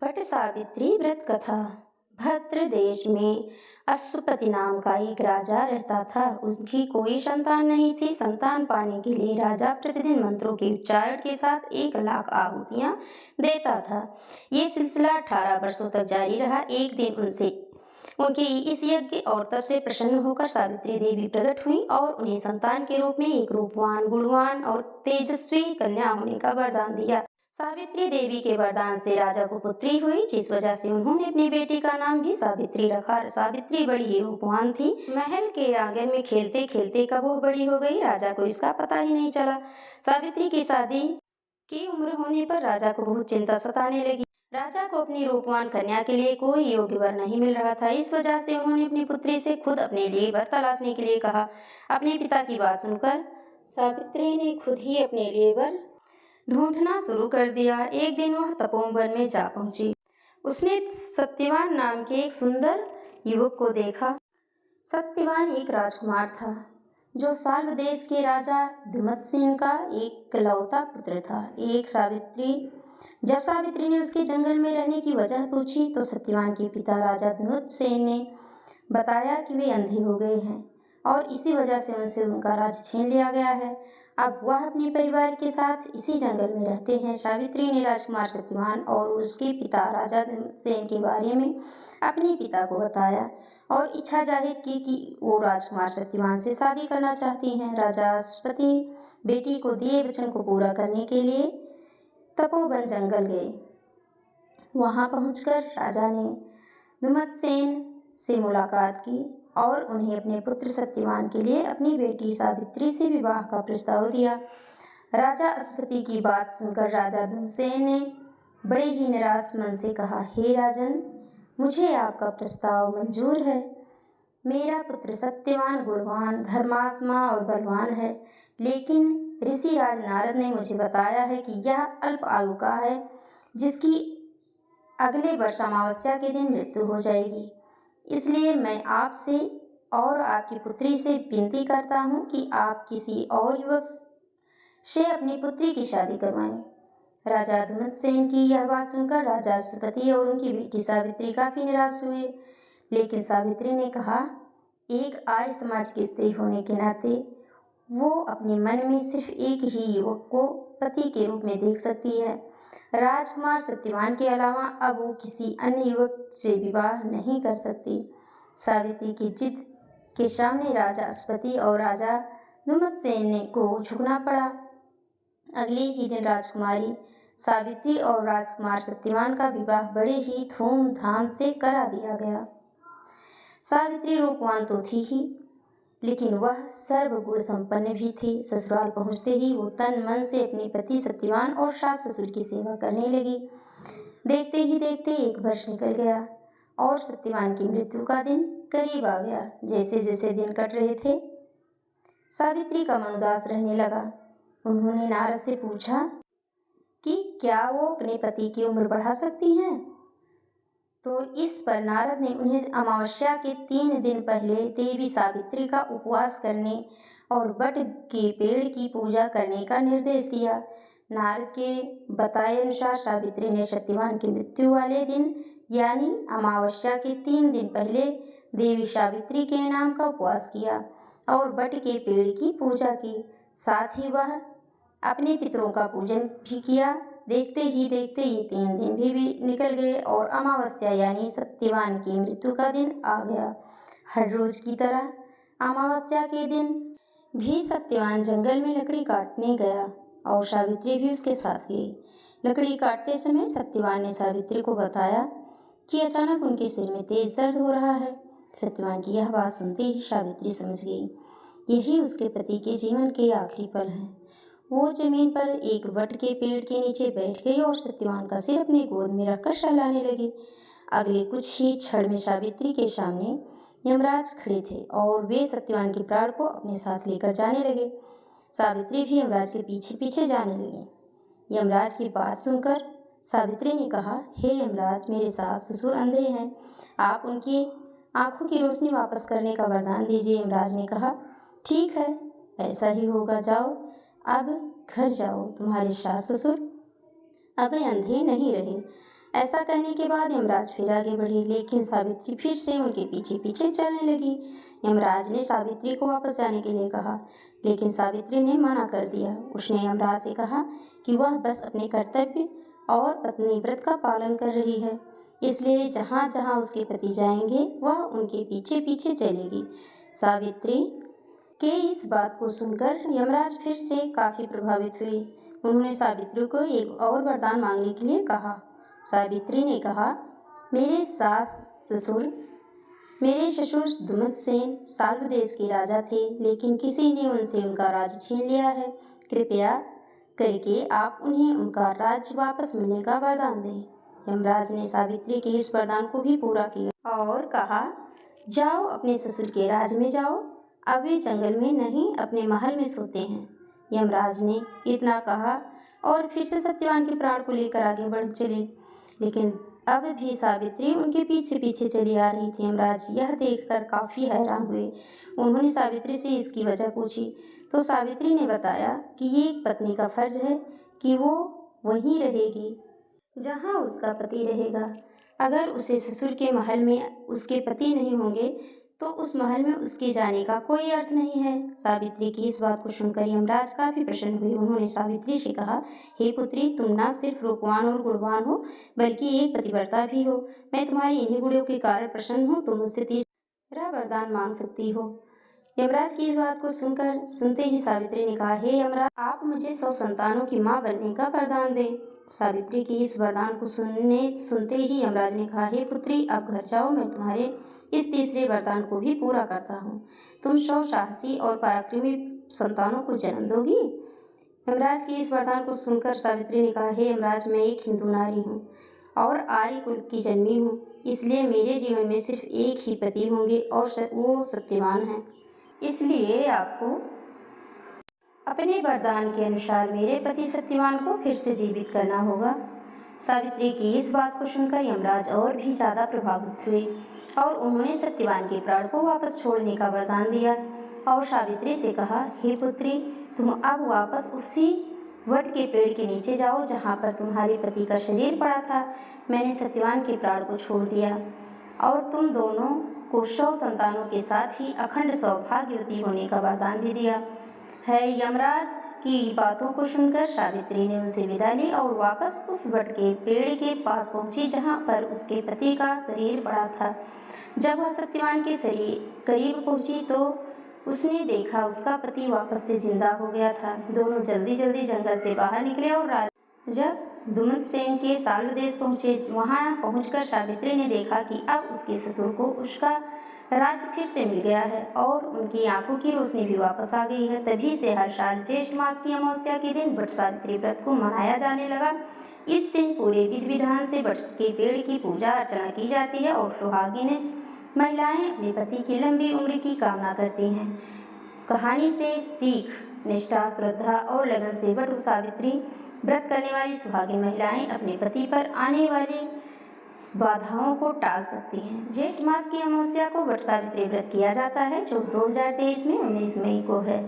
वट सावित्री व्रत कथा। भद्र देश में अश्वपति नाम का एक राजा रहता था। उसकी कोई संतान नहीं थी। संतान पाने के लिए राजा प्रतिदिन मंत्रों के उच्चारण के साथ 1 लाख आहुतियां देता था। ये सिलसिला 18 वर्षों तक जारी रहा। एक दिन उनके इस यज्ञ और तप से प्रसन्न होकर सावित्री देवी प्रकट हुई और उन्हें संतान के रूप में एक रूपवान, गुणवान और तेजस्वी कन्या होने का वरदान दिया। सावित्री देवी के वरदान से राजा को पुत्री हुई, जिस वजह से उन्होंने अपनी बेटी का नाम भी सावित्री रखा। सावित्री बड़ी ही रूपवान थी। महल के आंगन में खेलते खेलते कब वो बड़ी हो गई, राजा को इसका पता ही नहीं चला। सावित्री की शादी की उम्र होने पर राजा को बहुत चिंता सताने लगी। राजा को अपनी रूपवान कन्या के लिए कोई योग्य वर नहीं मिल रहा था। इस वजह से उन्होंने अपनी पुत्री से खुद अपने लिए वर तलाशने के लिए कहा। अपने पिता की बात सुनकर सावित्री ने खुद ही अपने लिए वर ढूंढना शुरू कर दिया। एक दिन वह तपोवन में जा पहुंची। उसने सत्यवान नाम के एक सुंदर युवक को देखा। सत्यवान एक राजकुमार था जो साल्व देश के राजा धुमतसेन का एकलौता पुत्र था। जब सावित्री ने उसके जंगल में रहने की वजह पूछी तो सत्यवान के पिता राजा धुमतसेन ने बताया कि वे अंधे हो गए हैं और इसी वजह से उनसे उनका राज्य छीन लिया गया है। अब वह अपने परिवार के साथ इसी जंगल में रहते हैं। सावित्री ने राजकुमार सत्यवान और उसके पिता राजा धुमतसेन के बारे में अपने पिता को बताया और इच्छा जाहिर की कि वो राजकुमार सत्यवान से शादी करना चाहती हैं। राजा अश्वपति बेटी को दिए वचन को पूरा करने के लिए तपोवन जंगल गए। वहां पहुंचकर राजा ने धुमतसेन से मुलाकात की और उन्हें अपने पुत्र सत्यवान के लिए अपनी बेटी सावित्री से विवाह का प्रस्ताव दिया। राजा अश्वपति की बात सुनकर राजा धुमतसेन ने बड़े ही निराश मन से कहा, हे राजन, मुझे आपका प्रस्ताव मंजूर है। मेरा पुत्र सत्यवान, गुणवान, धर्मात्मा और बलवान है, लेकिन ऋषिराज नारद ने मुझे बताया है कि यह अल्प आयु का है, जिसकी अगले वर्ष अमावस्या के दिन मृत्यु हो जाएगी। इसलिए मैं आपसे और आपकी पुत्री से विनती करता हूँ कि आप किसी और युवक से अपनी पुत्री की शादी करवाएं। राजा धुमतसेन की यह बात सुनकर राजा अश्वपति और उनकी बेटी सावित्री काफी निराश हुए, लेकिन सावित्री ने कहा, एक आर्य समाज की स्त्री होने के नाते वो अपने मन में सिर्फ एक ही युवक को पति के रूप में देख सकती है। राजकुमार सत्यवान के अलावा अब वो किसी अन्य युवक से विवाह नहीं कर सकती। सावित्री की जिद के सामने राजा अश्वपति और राजा धुमतसेन को झुकना पड़ा। अगले ही दिन राजकुमारी सावित्री और राजकुमार सत्यवान का विवाह बड़े ही धूमधाम से करा दिया गया। सावित्री रूपवान तो थी ही, लेकिन वह सर्वगुण संपन्न भी थी। ससुराल पहुंचते ही वो तन मन से अपने पति सत्यवान और सास ससुर की सेवा करने लगी। देखते ही देखते 1 वर्ष निकल गया और सत्यवान की मृत्यु का दिन करीब आ गया। जैसे जैसे दिन कट रहे थे, सावित्री का मन उदास रहने लगा। उन्होंने नारद से पूछा कि क्या वो अपने पति की उम्र बढ़ा सकती हैं। तो इस पर नारद ने उन्हें अमावस्या के 3 दिन पहले देवी सावित्री का उपवास करने और वट के पेड़ की पूजा करने का निर्देश दिया। नारद के बताए अनुसार सावित्री ने सत्यवान की मृत्यु वाले दिन यानी अमावस्या के 3 दिन पहले देवी सावित्री के नाम का उपवास किया और वट के पेड़ की पूजा की। साथ ही वह अपने पितरों का पूजन भी किया। देखते ही देखते ये 3 दिन भी निकल गए और अमावस्या यानी सत्यवान की मृत्यु का दिन आ गया। हर रोज की तरह अमावस्या के दिन भी सत्यवान जंगल में लकड़ी काटने गया और सावित्री भी उसके साथ गई। लकड़ी काटते समय सत्यवान ने सावित्री को बताया कि अचानक उनके सिर में तेज दर्द हो रहा है। सत्यवान की यह बात सुनते ही सावित्री समझ गई यही उसके पति के जीवन के आखिरी पल हैं। वो जमीन पर एक वट के पेड़ के नीचे बैठ गई और सत्यवान का सिर अपनी गोद में रखकर सहलाने लगी। अगले कुछ ही क्षण में सावित्री के सामने यमराज खड़े थे और वे सत्यवान के प्राण को अपने साथ लेकर जाने लगे। सावित्री भी यमराज के पीछे पीछे जाने लगी। यमराज की बात सुनकर सावित्री ने कहा, हे यमराज, मेरे सास ससुर अंधे हैं, आप उनकी आंखों की रोशनी वापस करने का वरदान दीजिए। यमराज ने कहा, ठीक है, ऐसा ही होगा, जाओ अब घर जाओ, तुम्हारे सास ससुर अब अंधे नहीं रहे। ऐसा कहने के बाद यमराज फिर आगे बढ़े, लेकिन सावित्री फिर से उनके पीछे पीछे चलने लगी। यमराज ने सावित्री को वापस जाने के लिए कहा, लेकिन सावित्री ने मना कर दिया। उसने यमराज से कहा कि वह बस अपने कर्तव्य और पत्नी व्रत का पालन कर रही है, इसलिए जहाँ जहाँ उसके पति जाएंगे वह उनके पीछे पीछे चलेगी। सावित्री के इस बात को सुनकर यमराज फिर से काफ़ी प्रभावित हुए। उन्होंने सावित्री को एक और वरदान मांगने के लिए कहा। सावित्री ने कहा, मेरे ससुर दुमतसेन साल्व देश के राजा थे, लेकिन किसी ने उनसे उनका राज्य छीन लिया है। कृपया करके आप उन्हें उनका राज्य वापस मिलने का वरदान दें। यमराज ने सावित्री के इस वरदान को भी पूरा किया और कहा, जाओ अपने ससुर के राज्य में जाओ, अब वे जंगल में नहीं अपने महल में सोते हैं। यमराज ने इतना कहा और फिर से सत्यवान के प्राण को लेकर आगे बढ़ चले, लेकिन अब भी सावित्री उनके पीछे पीछे चली आ रही थी। यमराज यह देखकर काफ़ी हैरान हुए। उन्होंने सावित्री से इसकी वजह पूछी तो सावित्री ने बताया कि ये एक पत्नी का फर्ज है कि वो वहीं रहेगी जहाँ उसका पति रहेगा। अगर उसे ससुर के महल में उसके पति नहीं होंगे तो उस महल में उसके जाने का कोई अर्थ नहीं है। सावित्री की इस बात को सुनकर यमराज काफ़ी प्रसन्न हुए। उन्होंने सावित्री से कहा, हे पुत्री, तुम न सिर्फ रूपवान और गुणवान हो बल्कि एक पतिव्रता भी हो। मैं तुम्हारी इन्हीं गुणों के कारण प्रसन्न हूँ। तुम मुझसे तीसरा वरदान मांग सकती हो। यमराज की इस बात को सुनते ही सावित्री ने कहा, हे यमराज, आप मुझे 100 संतानों की माँ बनने का वरदान दें। सावित्री की इस वरदान को सुनते ही यमराज ने कहा, हे पुत्री, अब घर जाओ, मैं तुम्हारे इस तीसरे वरदान को भी पूरा करता हूँ। तुम 100 साहसी और पराक्रमी संतानों को जन्म दोगी। यमराज की इस वरदान को सुनकर सावित्री ने कहा, हे यमराज, मैं एक हिंदू नारी हूँ और आर्य कुल की जन्मी हूँ, इसलिए मेरे जीवन में सिर्फ एक ही पति होंगे और वो सत्यवान हैं। इसलिए आपको अपने वरदान के अनुसार मेरे पति सत्यवान को फिर से जीवित करना होगा। सावित्री की इस बात को सुनकर यमराज और भी ज़्यादा प्रभावित हुए और उन्होंने सत्यवान के प्राण को वापस छोड़ने का वरदान दिया और सावित्री से कहा, हे पुत्री, तुम अब वापस उसी वट के पेड़ के नीचे जाओ जहाँ पर तुम्हारे पति का शरीर पड़ा था। मैंने सत्यवान के प्राण को छोड़ दिया और तुम दोनों को 100 संतानों के साथ ही अखंड सौभाग्यवती होने का वरदान भी दिया है। यमराज की बातों को सुनकर सावित्री ने उनसे विदा ली और वापस उस वट के पेड़ के पास पहुंची जहां पर उसके पति का शरीर पड़ा था। जब वह सत्यवान के शरीर करीब पहुंची तो उसने देखा उसका पति वापस से जिंदा हो गया था। दोनों जल्दी जल्दी जंगल से बाहर निकले और जब दुमतसेन के साल्व देश पहुँचे, वहाँ पहुंचकर सावित्री ने देखा कि अब उसके ससुर को उसका राज्य फिर से मिल गया है और उनकी आंखों की रोशनी भी वापस आ गई है। तभी से हर साल ज्येष्ठ मास की अमावस्या के दिन वट सावित्री व्रत को मनाया जाने लगा। इस दिन पूरे विधि विधान से वट के पेड़ की पूजा अर्चना की जाती है और सुहागिन महिलाएं अपने पति की लंबी उम्र की कामना करती हैं। कहानी से सीख, निष्ठा, श्रद्धा और लगन से वट सावित्री व्रत करने वाली सुहागिन महिलाएं अपने पति पर आने वाली बाधाओं को टाल सकती हैं। ज्येष्ठ मास की अमावस्या को वट सावित्री व्रत किया जाता है जो 2023 में 19 मई को है।